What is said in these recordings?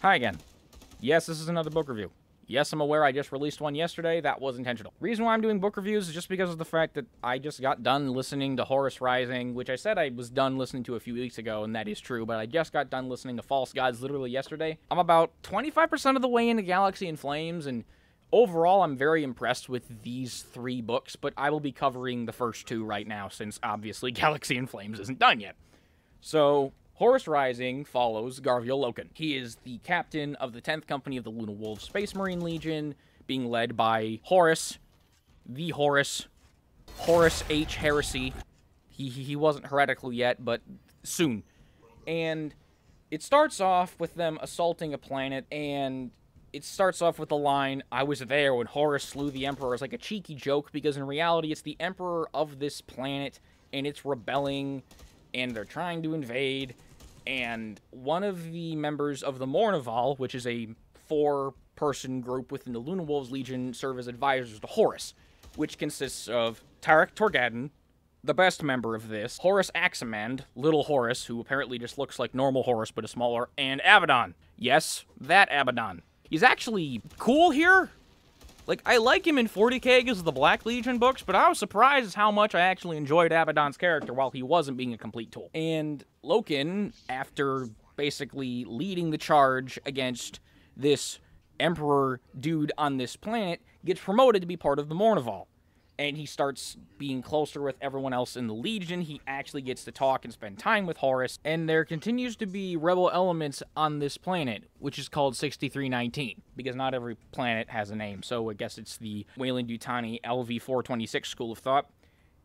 Hi again. Yes, this is another book review. Yes, I'm aware I just released one yesterday. That was intentional. Reason why I'm doing book reviews is just because of the fact that I just got done listening to Horus Rising, which I said I was done listening to a few weeks ago, and that is true, but I just got done listening to False Gods literally yesterday. I'm about 25% of the way into Galaxy in Flames, and overall I'm very impressed with these 3 books, but I will be covering the first 2 right now, since obviously Galaxy in Flames isn't done yet. So, Horus Rising follows Garviel Loken. He is the captain of the 10th Company of the Luna Wolves Space Marine Legion, being led by Horus, the Horus H. Heresy. He wasn't heretical yet, but soon. And it starts off with them assaulting a planet, and it starts off with the line, "I was there when Horus slew the Emperor," as like a cheeky joke, because in reality it's the Emperor of this planet, and it's rebelling, and they're trying to invade. And one of the members of the Mournival, which is a 4-person group within the Luna Wolves Legion, serve as advisors to Horus, which consists of Tarek Torgadon, the best member of this, Horus Aximand, Little Horus, who apparently just looks like normal Horus but is smaller, and Abaddon. Yes, that Abaddon. He's actually cool here. Like, I like him in 40K because of the Black Legion books, but I was surprised how much I actually enjoyed Abaddon's character while he wasn't being a complete tool. And Loken, after basically leading the charge against this Emperor dude on this planet, gets promoted to be part of the Mournival. And he starts being closer with everyone else in the Legion. He actually gets to talk and spend time with Horus. And there continues to be rebel elements on this planet, which is called 6319. Because not every planet has a name, so I guess it's the Weyland-Yutani LV-426 school of thought.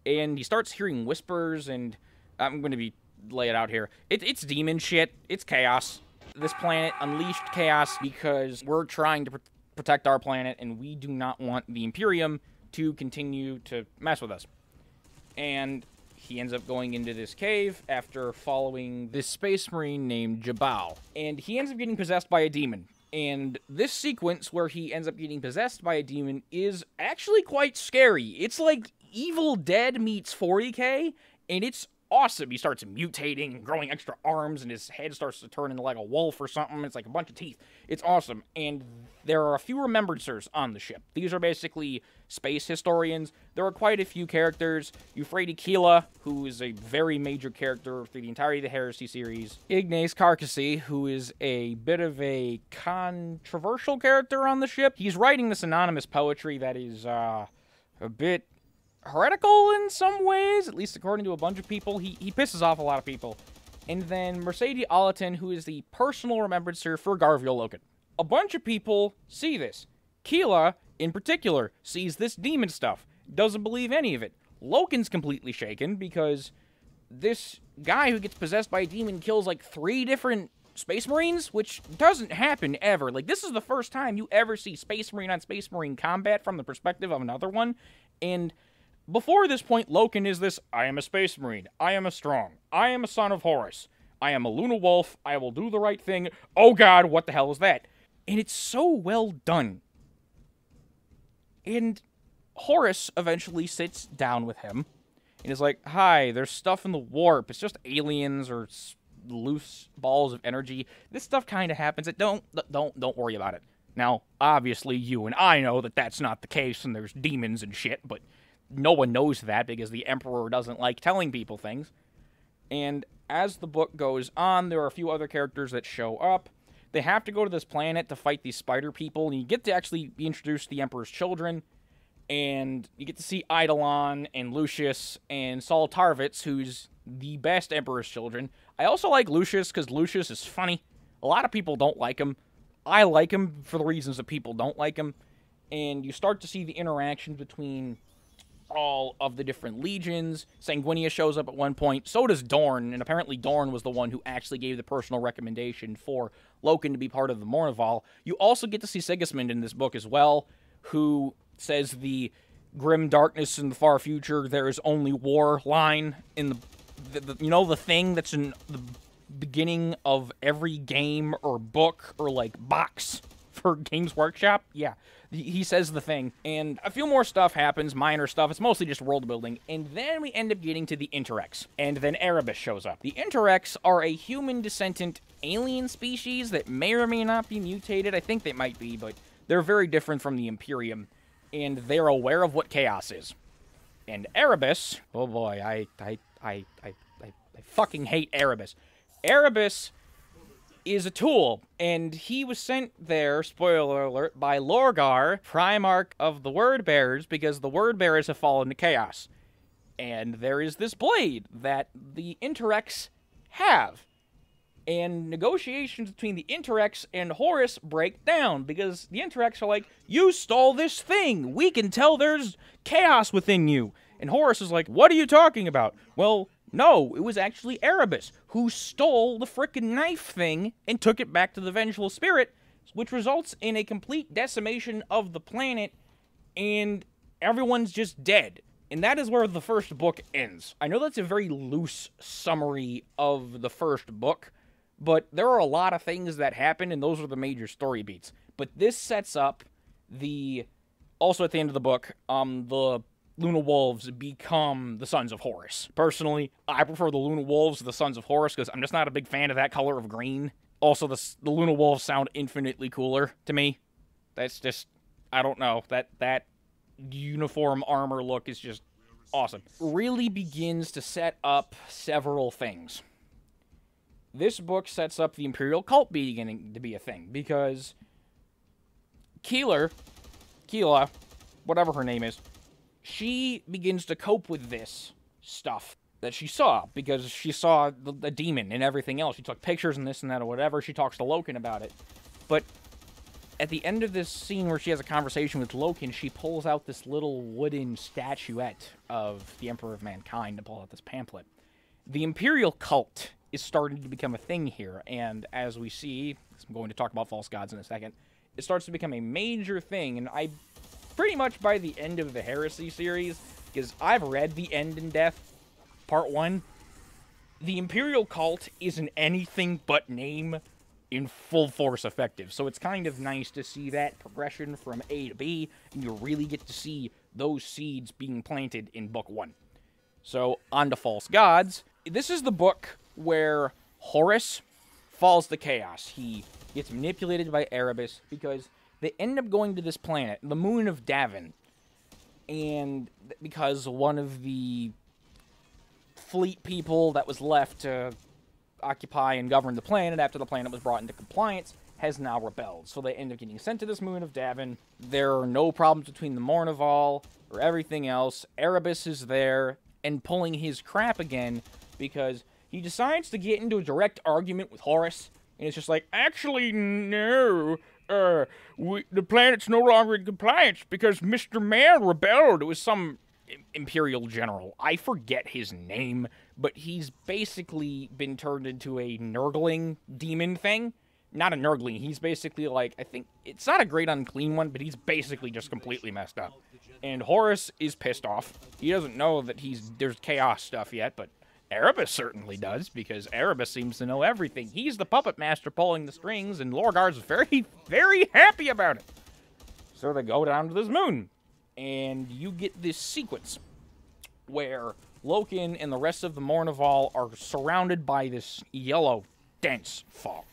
And he starts hearing whispers, and I'm going to lay it out here. It's demon shit. It's chaos. This planet unleashed chaos because we're trying to protect our planet, and we do not want the Imperium to continue to mess with us. And he ends up going into this cave after following this space marine named Jabal. And he ends up getting possessed by a demon. And this sequence where he ends up getting possessed by a demon is actually quite scary. It's like Evil Dead meets 40K, and it's awesome. He starts mutating and growing extra arms, and his head starts to turn into like a wolf or something. It's like a bunch of teeth. It's awesome. And there are a few remembrancers on the ship. These are basically space historians. There are quite a few characters. Euphrates Keela, who is a very major character through the entirety of the Heresy series. Ignace Carcassy, who is a bit of a controversial character on the ship. He's writing this anonymous poetry that is a bit heretical in some ways, at least according to a bunch of people. He pisses off a lot of people. And then Mercedes Alatin, who is the personal remembrancer for Garviel Loken. A bunch of people see this. Keela, in particular, sees this demon stuff. Doesn't believe any of it. Loken's completely shaken because this guy who gets possessed by a demon kills like 3 different Space Marines, which doesn't happen ever. Like, this is the first time you ever see Space Marine on Space Marine combat from the perspective of another one. And before this point, Loken is this, I am a Space Marine, I am a strong, I am a son of Horus, I am a Luna Wolf, I will do the right thing, oh god, what the hell is that? And it's so well done. And Horus eventually sits down with him, and is like, hi, there's stuff in the warp, it's just aliens or loose balls of energy, this stuff kind of happens, don't worry about it. Now, obviously you and I know that that's not the case, and there's demons and shit, but no one knows that because the Emperor doesn't like telling people things. And as the book goes on, there are a few other characters that show up. They have to go to this planet to fight these spider people, and you get to actually be introduced to the Emperor's children, and you get to see Eidolon and Lucius and Saul Tarvitz, who's the best Emperor's children. I also like Lucius because Lucius is funny. A lot of people don't like him. I like him for the reasons that people don't like him. And you start to see the interactions between all of the different legions. Sanguinia shows up at one point. So does Dorn, and apparently Dorn was the one who actually gave the personal recommendation for Loken to be part of the Mournival. You also get to see Sigismund in this book as well, who says the grim darkness in the far future, there is only war line in you know, the thing that's in the beginning of every game or book or like box for Games Workshop? Yeah, He says the thing, and a few more stuff happens, minor stuff. It's mostly just world building, and then we end up getting to the Interrex, and then Erebus shows up. The Interrex are a human-descendant alien species that may or may not be mutated. I think they might be, but they're very different from the Imperium, and they're aware of what chaos is. And Erebus, oh boy, I fucking hate Erebus. Erebus is a tool, and he was sent there, spoiler alert, by Lorgar, Primarch of the Word Bearers, because the Word Bearers have fallen to chaos. And there is this blade that the Interrex have. And negotiations between the Interrex and Horus break down, because the Interrex are like, you stole this thing! We can tell there's chaos within you! And Horus is like, what are you talking about? Well, no, it was actually Erebus who stole the frickin' knife thing and took it back to the Vengeful Spirit, which results in a complete decimation of the planet, and everyone's just dead. And that is where the first book ends. I know that's a very loose summary of the first book, but there are a lot of things that happen, and those are the major story beats. But this sets up the... Also at the end of the book, the Luna Wolves become the Sons of Horus. Personally, I prefer the Luna Wolves to the Sons of Horus, because I'm just not a big fan of that color of green. Also, the Luna Wolves sound infinitely cooler to me. That's just... I don't know. That uniform armor look is just awesome. Really begins to set up several things. This book sets up the Imperial cult beginning to be a thing, because Keela, whatever her name is, she begins to cope with this stuff that she saw, because she saw the demon and everything else. She took pictures and this and that or whatever. She talks to Loken about it. But at the end of this scene where she has a conversation with Loken, she pulls out this little wooden statuette of the Emperor of Mankind to pull out this pamphlet. The Imperial cult is starting to become a thing here, and as we see, I'm going to talk about false gods in a second, it starts to become a major thing, and I pretty much by the end of the Heresy series, because I've read The End in Death, Part 1, the Imperial cult isn't anything but name in full force effective, so it's kind of nice to see that progression from A to B, and you really get to see those seeds being planted in Book 1. So, on to False Gods. This is the book where Horus falls to chaos. He gets manipulated by Erebus because they end up going to this planet, the moon of Davin, and because one of the fleet people that was left to occupy and govern the planet after the planet was brought into compliance has now rebelled. So they end up getting sent to this moon of Davin. There are no problems between the Mournival or everything else. Erebus is there and pulling his crap again because he decides to get into a direct argument with Horus, and it's just like, actually, no, the planet's no longer in compliance because Mr. Man rebelled. It was some Imperial general. I forget his name, but he's basically been turned into a Nurgling demon thing. Not a Nurgling, he's basically like, I think, it's not a great unclean one, but he's basically just completely messed up. And Horus is pissed off. He doesn't know that there's chaos stuff yet, but Erebus certainly does, because Erebus seems to know everything. He's the puppet master pulling the strings, and Lorgar's very, very happy about it. So they go down to this moon, and you get this sequence where Loken and the rest of the Mournival are surrounded by this yellow, dense fog.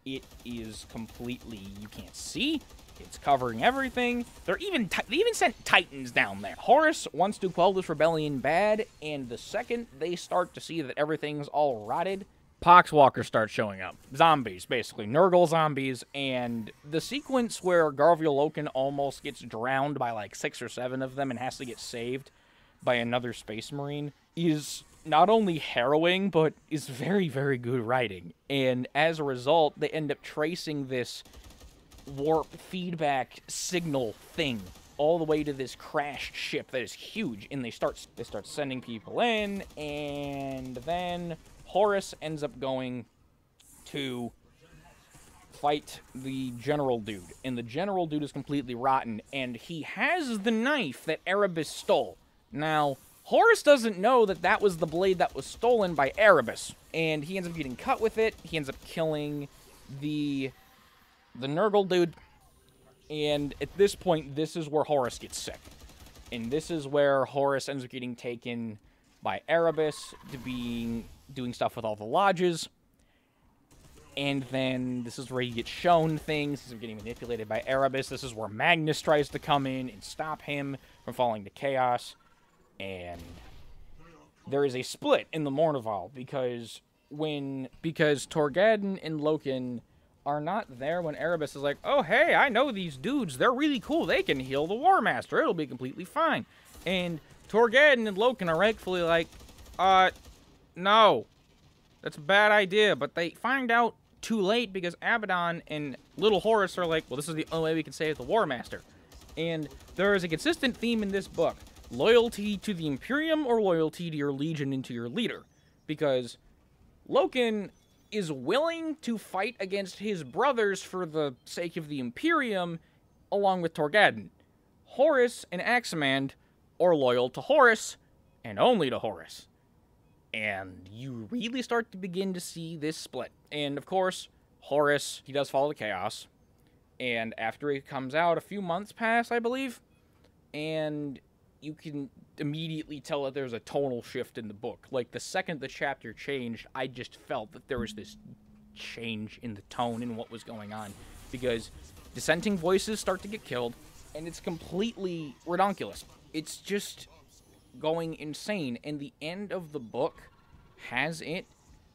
It is completely, you can't see. It's covering everything. They even sent Titans down there. Horus wants to quell this rebellion bad, and the second they start to see that everything's all rotted, Poxwalkers start showing up. Zombies, basically. Nurgle zombies, and the sequence where Garviel Loken almost gets drowned by like 6 or 7 of them and has to get saved by another Space Marine is not only harrowing, but is very, very good writing. And as a result, they end up tracing this warp feedback signal thing all the way to this crashed ship that is huge, and they start sending people in, and then Horus ends up going to fight the general dude, and the general dude is completely rotten, and he has the knife that Erebus stole. Now, Horus doesn't know that that was the blade that was stolen by Erebus, and he ends up getting cut with it. He ends up killing the Nurgle dude, And at this point, this is where Horus gets sick. And this is where Horus ends up getting taken by Erebus to doing stuff with all the lodges. And then this is where he gets shown things. He's getting manipulated by Erebus. This is where Magnus tries to come in and stop him from falling to chaos. And there is a split in the Mournival because Torgadden and Loken are not there when Erebus is like, oh, hey, I know these dudes. They're really cool. They can heal the War Master. It'll be completely fine. And Torgadden and Loken are rightfully like, no. That's a bad idea. But they find out too late because Abaddon and Little Horus are like, well, this is the only way we can save the War Master. And there is a consistent theme in this book. Loyalty to the Imperium or loyalty to your legion and to your leader. Because Loken is willing to fight against his brothers for the sake of the Imperium, along with Torgadden. Horus and Aximand are loyal to Horus, and only to Horus. And you really start to begin to see this split. And, of course, Horus, he does fall to chaos. And after he comes out, a few months pass, I believe. And you can immediately tell that there's a tonal shift in the book. Like, the second the chapter changed, I just felt that there was this change in the tone and what was going on. Because dissenting voices start to get killed, and it's completely redonkulous. It's just going insane. And the end of the book has it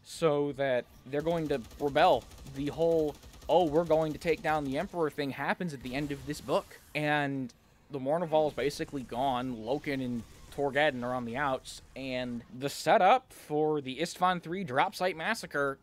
so that they're going to rebel. The whole, oh, we're going to take down the Emperor thing happens at the end of this book. And the Mournival is basically gone. Loken and Torgadden are on the outs, and the setup for the Istvan III drop site massacre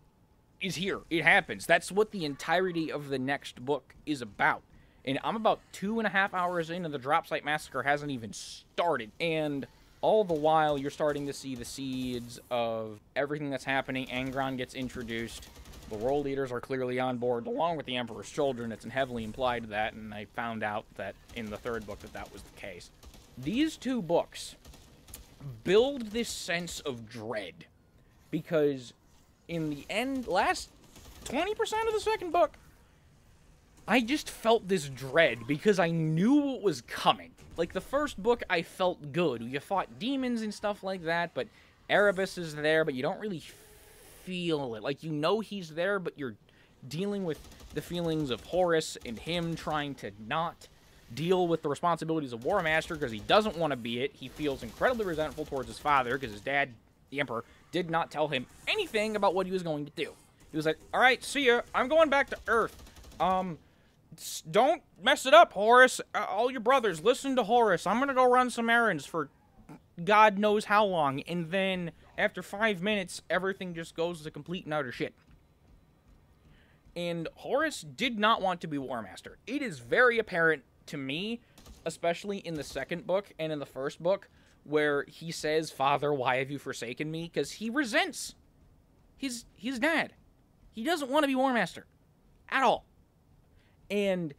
is here. It happens. That's what the entirety of the next book is about. And I'm about 2.5 hours in, and the drop site massacre hasn't even started. And all the while, you're starting to see the seeds of everything that's happening. Angron gets introduced. The world leaders are clearly on board, along with the Emperor's children. It's heavily implied that, and I found out that in the third book that was the case. These two books build this sense of dread, because in the end, last 20% of the second book, I just felt this dread, because I knew what was coming. Like, the first book, I felt good. You fought demons and stuff like that, but Erebus is there, but you don't really feel it. Like, you know he's there, but you're dealing with the feelings of Horus and him trying to not deal with the responsibilities of War Master because he doesn't want to be it. He feels incredibly resentful towards his father because his dad, the Emperor, did not tell him anything about what he was going to do. He was like, alright, see ya, I'm going back to Earth. Don't mess it up, Horus. All your brothers, listen to Horus. I'm gonna go run some errands for God knows how long. And then, after 5 minutes, everything just goes to complete and utter shit. And Horus did not want to be War Master. It is very apparent to me, especially in the second book and in the first book, where he says, Father, why have you forsaken me? Because he resents his dad. He doesn't want to be War Master. At all. And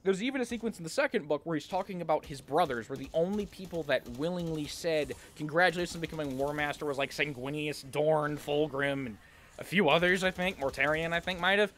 there's even a sequence in the second book where he's talking about his brothers, where the only people that willingly said, congratulations on becoming War Master, was like Sanguinius, Dorn, Fulgrim, and a few others, I think. Mortarion, I think, might have.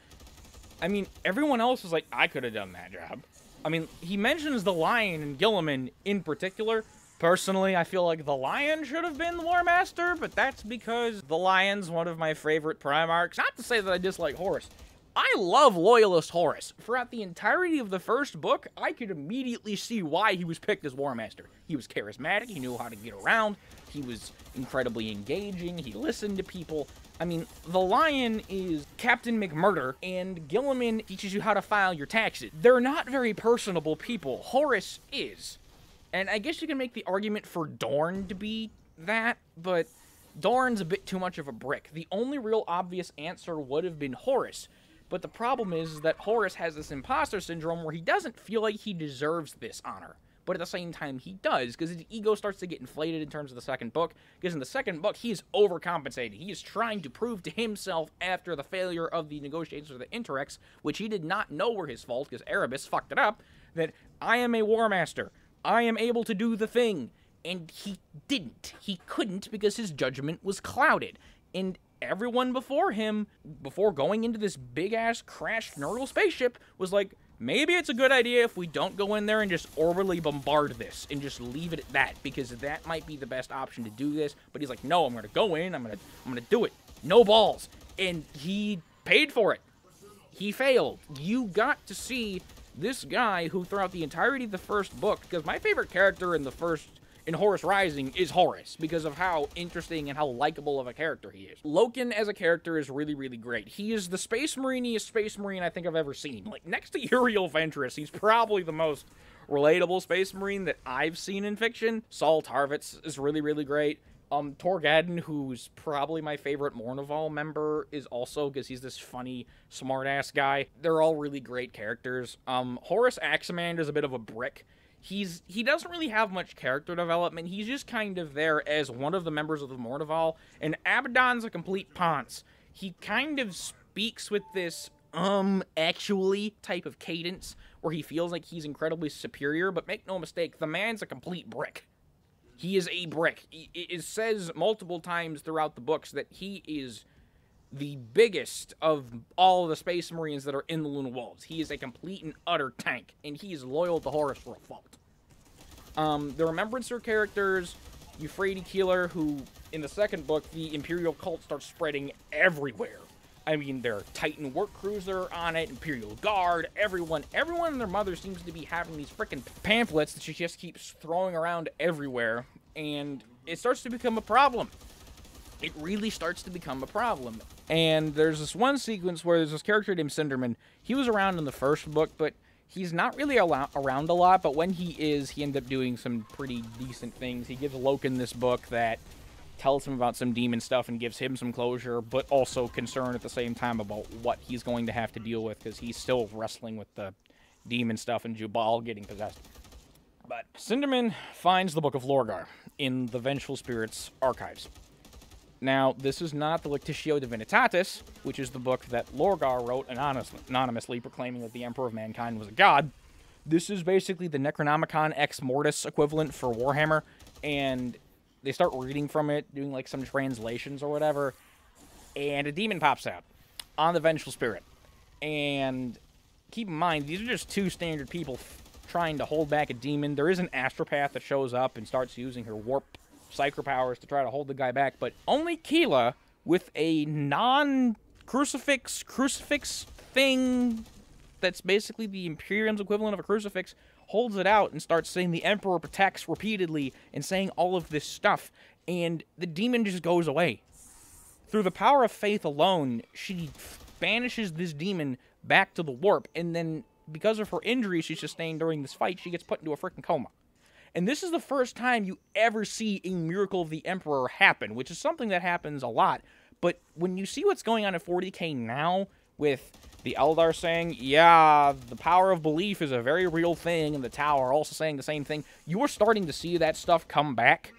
I mean, everyone else was like, I could have done that job. I mean, he mentions the Lion and Guilliman in particular. Personally, I feel like the Lion should have been the War Master, but that's because the Lion's one of my favorite Primarchs. Not to say that I dislike Horus. I love Loyalist Horus. Throughout the entirety of the first book, I could immediately see why he was picked as War Master. He was charismatic, he knew how to get around, he was incredibly engaging, he listened to people. I mean, the Lion is Captain McMurder, and Guilliman teaches you how to file your taxes. They're not very personable people. Horus is. And I guess you can make the argument for Dorn to be that, but Dorn's a bit too much of a brick. The only real obvious answer would have been Horus. But the problem is that Horus has this imposter syndrome where he doesn't feel like he deserves this honor. But at the same time, he does, because his ego starts to get inflated in terms of the second book. Because in the second book, he is overcompensating. He is trying to prove to himself after the failure of the negotiations with the Interrex, which he did not know were his fault, because Erebus fucked it up, that I am a War Master. I am able to do the thing. And he didn't. He couldn't because his judgment was clouded. And everyone before him, before going into this big-ass crashed Nurgle spaceship, was like, maybe it's a good idea if we don't go in there and just orbitally bombard this and just leave it at that, because that might be the best option to do this. But he's like, no, I'm going to go in, I'm going to do it. No balls. And he paid for it. He failed. You got to see this guy who throughout the entirety of the first book, because my favorite character in Horus Rising is Horus, because of how interesting and how likable of a character he is. Loken as a character is really, really great. He is the Space Marine-iest Space Marine I think I've ever seen. Like, next to Uriel Ventress, he's probably the most relatable Space Marine that I've seen in fiction. Saul Tarvitz is really, really great. Torgadden, who's probably my favorite Mournival member, is also, because he's this funny, smart-ass guy. They're all really great characters. Horus Aximand is a bit of a brick. He doesn't really have much character development. He's just kind of there as one of the members of the Mournival, and Abaddon's a complete ponce. He kind of speaks with this, actually type of cadence, where he feels like he's incredibly superior, but make no mistake, the man's a complete brick. He is a brick. It says multiple times throughout the books that he is the biggest of all of the Space Marines that are in the Luna Wolves. He is a complete and utter tank, and he is loyal to Horus for a fault. The Remembrancer characters, Euphrates Keeler, who, in the second book, the Imperial cult starts spreading everywhere. I mean, their Titan work cruiser on it, Imperial Guard, everyone and their mother seems to be having these frickin' pamphlets that she just keeps throwing around everywhere, and it starts to become a problem. It really starts to become a problem. And there's this one sequence where there's this character named Cinderman. He was around in the first book, but he's not really around a lot, but when he is, he ends up doing some pretty decent things. He gives Loken this book that tells him about some demon stuff and gives him some closure, but also concern at the same time about what he's going to have to deal with, because he's still wrestling with the demon stuff and Jubal getting possessed. But Cinderman finds the Book of Lorgar in the Vengeful Spirits archives. Now, this is not the Lectitio Divinitatis, which is the book that Lorgar wrote anonymously, proclaiming that the Emperor of Mankind was a god. This is basically the Necronomicon Ex Mortis equivalent for Warhammer, and they start reading from it, doing like some translations or whatever, and a demon pops out on the Vengeful Spirit. And keep in mind, these are just two standard people trying to hold back a demon. There is an astropath that shows up and starts using her warp psycho powers to try to hold the guy back, but only Keela, with a non-crucifix thing that's basically the Imperium's equivalent of a crucifix, holds it out and starts saying the Emperor protects repeatedly and saying all of this stuff, and the demon just goes away. Through the power of faith alone, she banishes this demon back to the warp, and then because of her injuries she sustained during this fight, she gets put into a freaking coma. And this is the first time you ever see a Miracle of the Emperor happen, which is something that happens a lot. But when you see what's going on in 40K now, with the Eldar saying, yeah, the power of belief is a very real thing, and the Tower also saying the same thing, you are starting to see that stuff come back,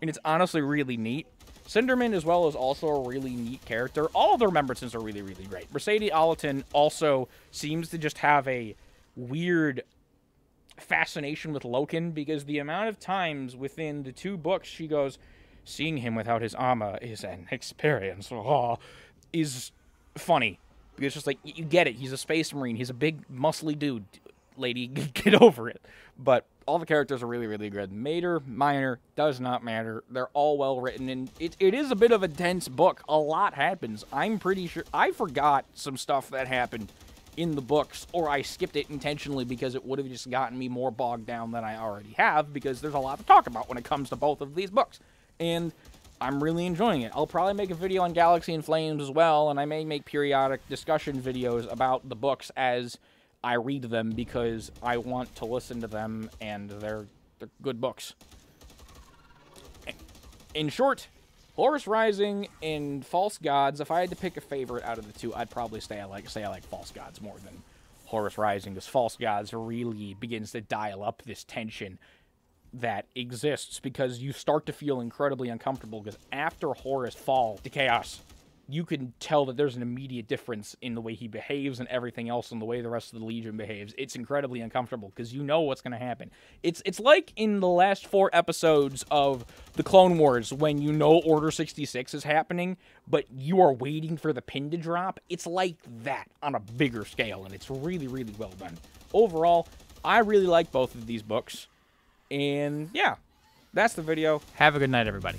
and it's honestly really neat. Cinderman, as well, is also a really neat character. All of the remembrances are really, really great. Mercedes Allerton also seems to just have a weird fascination with Loken, because the amount of times within the two books she goes, seeing him without his armor is an experience, is funny. Because it's just like, you get it, he's a Space Marine, he's a big, muscly dude, lady, get over it. But all the characters are really, really good. Major, minor, does not matter. They're all well written, and it is a bit of a dense book. A lot happens. I'm pretty sure I forgot some stuff that happened in the books, or I skipped it intentionally because it would have just gotten me more bogged down than I already have, because there's a lot to talk about when it comes to both of these books. And I'm really enjoying it. I'll probably make a video on Galaxy in Flames as well, and I may make periodic discussion videos about the books as I read them, because I want to listen to them, and they're good books. In short, Horus Rising and False Gods, if I had to pick a favorite out of the two, I'd probably say I like False Gods more than Horus Rising, because False Gods really begins to dial up this tension that exists, because you start to feel incredibly uncomfortable, because after Horus falls to chaos, you can tell that there's an immediate difference in the way he behaves and everything else and the way the rest of the Legion behaves. It's incredibly uncomfortable because you know what's going to happen. It's like in the last 4 episodes of the Clone Wars when you know Order 66 is happening, but you are waiting for the pin to drop. It's like that on a bigger scale, and it's really, really well done. Overall, I really like both of these books. And yeah, that's the video. Have a good night, everybody.